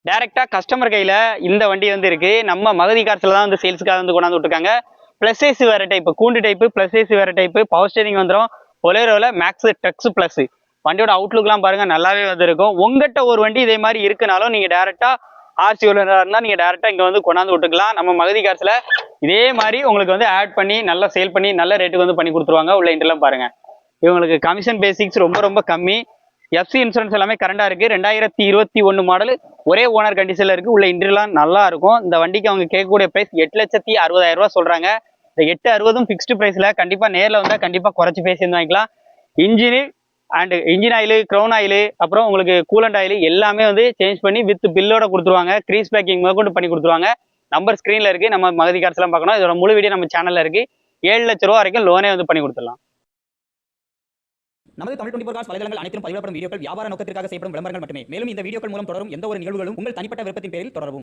டைரக்டா கஸ்டமர் கையில இந்த வண்டி வந்து இருக்கு. நம்ம மகதி கார்ஸ்ல தான் வந்து சேல்ஸுக்காக வந்து கொண்டாந்து விட்டுருக்காங்க. பிளஸ் ஏசி வேற டைப், கூண்டு டைப், பிளஸ் ஏசி வேற டைப், பவர் ஸ்டேரிங் வந்துடும். பொலேரோல மேக்ஸ் டெக்ஸ் பிளஸ். வண்டியோட அவுட்லுக்லாம் பாருங்க நல்லாவே வந்து இருக்கும். உங்ககிட்ட ஒரு வண்டி இதே மாதிரி இருக்குனாலும் நீங்க டைரக்டா ஆர்சி இருந்தா நீங்க டைரக்டா இங்க வந்து கொண்டாந்து விட்டுக்கலாம். நம்ம மகதி கார்ஸ்ல இதே மாதிரி உங்களுக்கு வந்து ஆட் பண்ணி நல்லா சேல் பண்ணி நல்ல ரேட்டுக்கு வந்து பண்ணி கொடுத்துருவாங்க. உள்ள இன்டர்லாம் பாருங்க. இவங்களுக்கு கமிஷன் பேசிக்ஸ் ரொம்ப ரொம்ப கம்மி. எஃப்சி இன்சூரன்ஸ் எல்லாமே கரண்டா இருக்கு. 2021 மாடல், ஒரே ஓனர் கண்டிஷன்ல இருக்கு. உள்ள இன்டர்லாம் நல்லா இருக்கும். இந்த வண்டிக்கு அவங்க கேட்கக்கூடிய பிரைஸ் 8,60,000 ரூபாய் சொல்றாங்க. இந்த 860 ஃபிக்ஸ்டு பிரைஸ்ல கண்டிப்பா நேரில் வந்தா கண்டிப்பா குறைச்சு பேசி வாங்கிக்கலாம். Engine and engine oil, crown oil, அப்புறம் உங்களுக்கு கூலண்ட் ஆயில் எல்லாமே வந்து சேஞ்ச் பண்ணி வித் பில்லோட கொடுத்துருவாங்க. கிரீஸ் பேக்கிங் முதற்கொண்டு பண்ணி கொடுத்துருவாங்க. நம்பர் ஸ்க்ரீன்ல இருக்கு. நம்ம மகதி கார்ஸ் எல்லாம் பார்க்கணும். இதோட முழு வீடியோ நம்ம சேனல்ல இருக்கு. 7 லட்ச ரூபா வரைக்கும் லோனே வந்து பண்ணி கொடுத்துடலாம். நமது தமிழ் 24 கார்ஸ் வலைதளங்கள் அனைத்தும் பதிவிடப்படும் வீடியோக்கள் வியாபார நோக்கத்திற்காக செய்யப்படும் விளம்பரங்கள் மட்டுமே. மேலும் இந்த வீடியோக்கள் மூலம் தொடரும் எந்த ஒரு நிகழ்வுகளும் உங்கள் தனிப்பட்ட விருப்பத்தின் பேரில் தொடரவும்.